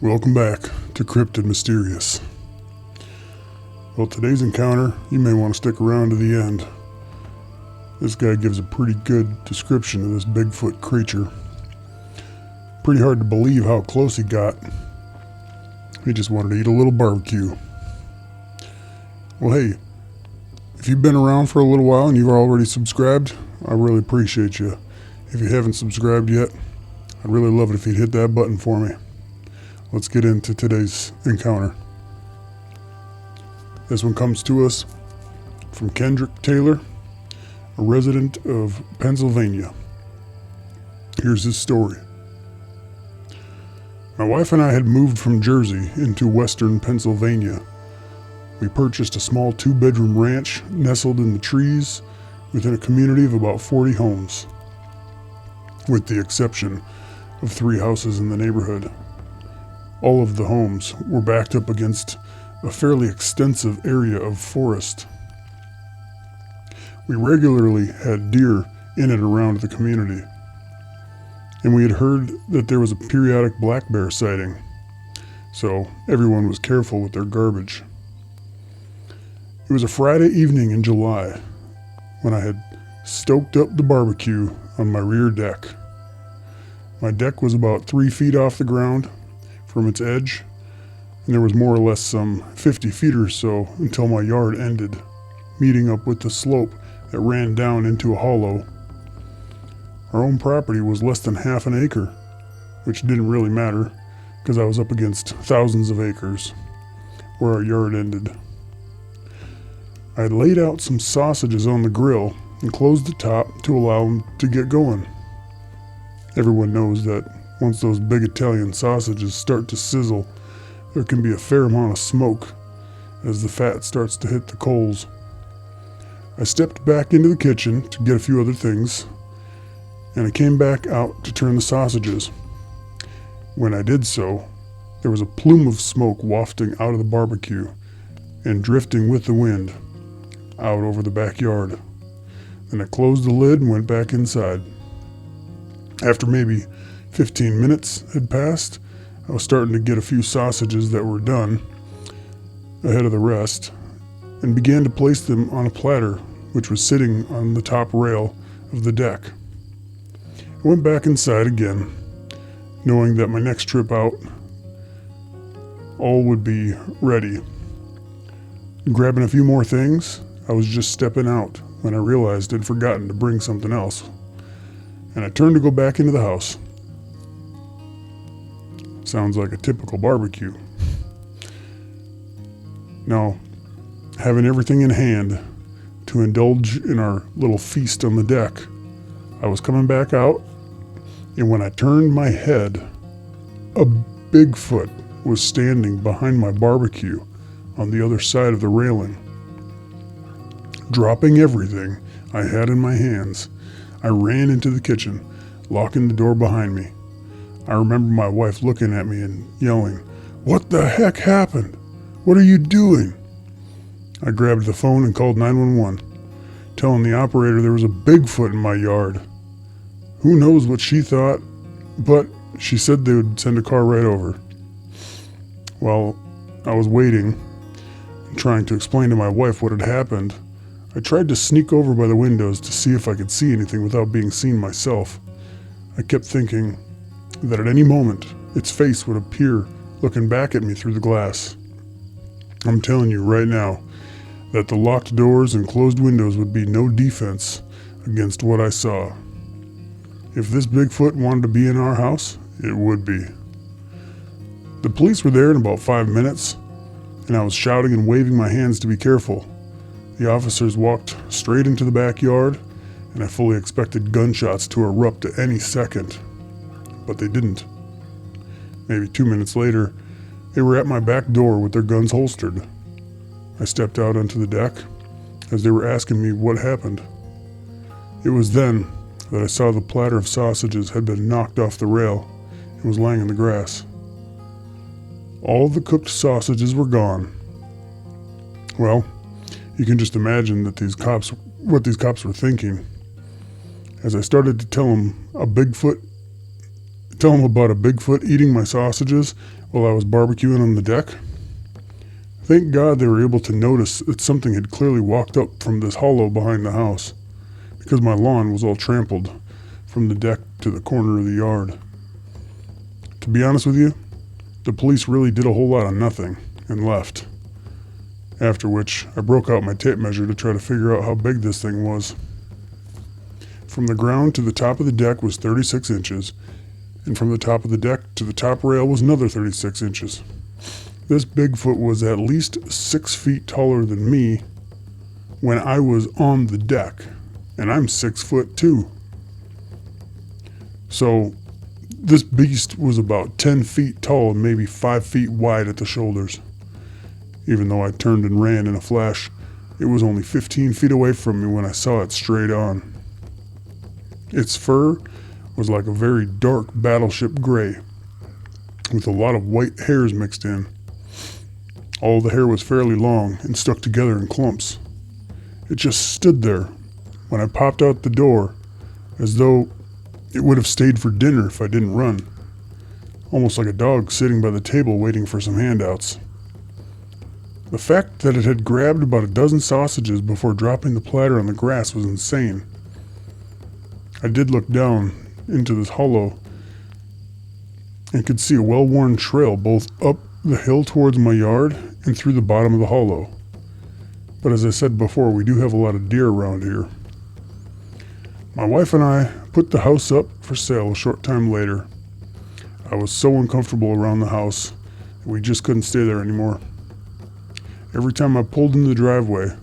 Welcome back to Cryptid Mysterious. Well, today's encounter, you may want to stick around to the end. This guy gives a pretty good description of this Bigfoot creature. Pretty hard to believe how close he got. He just wanted to eat a little barbecue. Well, hey, if you've been around for a little while and you've already subscribed, I really appreciate you. If you haven't subscribed yet, I'd really love it if you'd hit that button for me. Let's get into today's encounter. This one comes to us from Kendrick Taylor, a resident of Pennsylvania. Here's his story. My wife and I had moved from Jersey into western Pennsylvania. We purchased a small 2-bedroom ranch nestled in the trees within a community of about 40 homes, with the exception of 3 houses in the neighborhood. All of the homes were backed up against a fairly extensive area of forest. We regularly had deer in and around the community, and we had heard that there was a periodic black bear sighting, so everyone was careful with their garbage. It was a Friday evening in July when I had stoked up the barbecue on my rear deck. My deck was about 3 feet off the ground from its edge, and there was more or less some 50 feet or so until my yard ended, meeting up with the slope that ran down into a hollow. Our own property was less than half an acre, which didn't really matter because I was up against thousands of acres where our yard ended. I had laid out some sausages on the grill and closed the top to allow them to get going. Everyone knows that once those big Italian sausages start to sizzle, there can be a fair amount of smoke as the fat starts to hit the coals. I stepped back into the kitchen to get a few other things, and I came back out to turn the sausages. When I did so, there was a plume of smoke wafting out of the barbecue and drifting with the wind out over the backyard. Then I closed the lid and went back inside. After maybe 15 minutes had passed, I was starting to get a few sausages that were done ahead of the rest and began to place them on a platter which was sitting on the top rail of the deck. I went back inside again, knowing that my next trip out, all would be ready. Grabbing a few more things, I was just stepping out when I realized I'd forgotten to bring something else, and I turned to go back into the house. Sounds like a typical barbecue. Now, having everything in hand to indulge in our little feast on the deck, I was coming back out, and when I turned my head, a Bigfoot was standing behind my barbecue on the other side of the railing. Dropping everything I had in my hands, I ran into the kitchen, locking the door behind me. I remember my wife looking at me and yelling, "What the heck happened? What are you doing?" I grabbed the phone and called 911, telling the operator there was a Bigfoot in my yard. Who knows what she thought, but she said they would send a car right over. While I was waiting and trying to explain to my wife what had happened, I tried to sneak over by the windows to see if I could see anything without being seen myself. I kept thinking that at any moment its face would appear looking back at me through the glass. I'm telling you right now that the locked doors and closed windows would be no defense against what I saw. If this Bigfoot wanted to be in our house, it would be. The police were there in about 5 minutes, and I was shouting and waving my hands to be careful. The officers walked straight into the backyard, and I fully expected gunshots to erupt at any second. But they didn't. Maybe 2 minutes later, they were at my back door with their guns holstered. I stepped out onto the deck as they were asking me what happened. It was then that I saw the platter of sausages had been knocked off the rail and was lying in the grass. All the cooked sausages were gone. Well, you can just imagine that what these cops were thinking. As I started to tell them a Bigfoot tell them about a Bigfoot eating my sausages while I was barbecuing on the deck? Thank God they were able to notice that something had clearly walked up from this hollow behind the house, because my lawn was all trampled from the deck to the corner of the yard. To be honest with you, the police really did a whole lot of nothing and left. After which, I broke out my tape measure to try to figure out how big this thing was. From the ground to the top of the deck was 36 inches, and from the top of the deck to the top rail was another 36 inches. This Bigfoot was at least 6 feet taller than me when I was on the deck, and I'm 6 foot too. So this beast was about 10 feet tall and maybe 5 feet wide at the shoulders. Even though I turned and ran in a flash, it was only 15 feet away from me when I saw it straight on. Its fur was like a very dark battleship gray, with a lot of white hairs mixed in. All the hair was fairly long and stuck together in clumps. It just stood there when I popped out the door, as though it would have stayed for dinner if I didn't run. Almost like a dog sitting by the table waiting for some handouts. The fact that it had grabbed about a dozen sausages before dropping the platter on the grass was insane. I did look down into this hollow and could see a well-worn trail both up the hill towards my yard and through the bottom of the hollow. But as I said before, we do have a lot of deer around here. My wife and I put the house up for sale a short time later. I was so uncomfortable around the house that we just couldn't stay there anymore. Every time I pulled in the driveway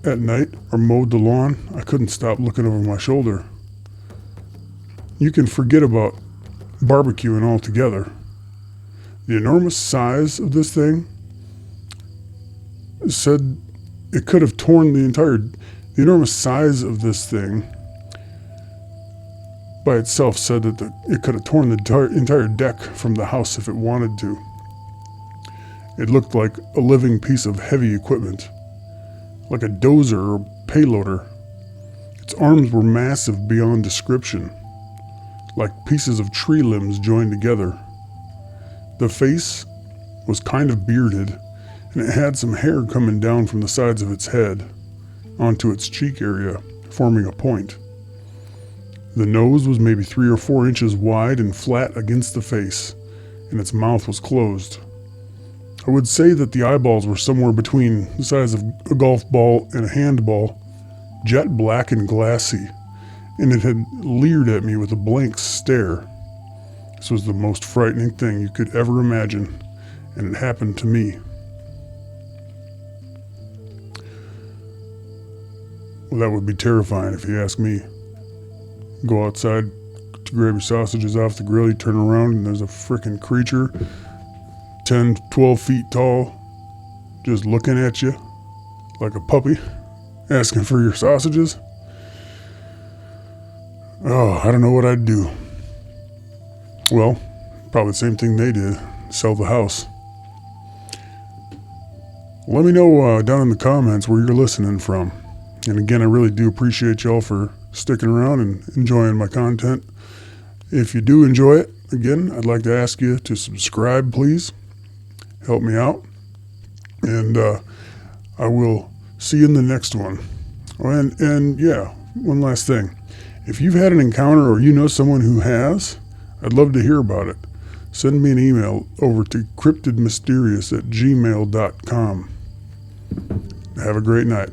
at night or mowed the lawn, I couldn't stop looking over my shoulder. You can forget about barbecuing altogether. The enormous size of this thing said it could have torn the enormous size of this thing by itself said that it could have torn the entire deck from the house if it wanted to. It looked like a living piece of heavy equipment, like a dozer or payloader. Its arms were massive beyond description, like pieces of tree limbs joined together. The face was kind of bearded, and it had some hair coming down from the sides of its head onto its cheek area, forming a point. The nose was maybe 3 or 4 inches wide and flat against the face, and its mouth was closed. I would say that the eyeballs were somewhere between the size of a golf ball and a handball, jet black and glassy, and it had leered at me with a blank stare. This was the most frightening thing you could ever imagine, and it happened to me. Well, that would be terrifying if you ask me. Go outside to grab your sausages off the grill, you turn around and there's a frickin' creature 10, 12 feet tall, just looking at you like a puppy, asking for your sausages. Oh, I don't know what I'd do. Well, probably the same thing they did, sell the house. Let me know down in the comments where you're listening from. And again, I really do appreciate y'all for sticking around and enjoying my content. If you do enjoy it, again, I'd like to ask you to subscribe, please. Help me out. And I will see you in the next one. And yeah, one last thing. If you've had an encounter or you know someone who has, I'd love to hear about it. Send me an email over to cryptidmysterious@gmail.com. Have a great night.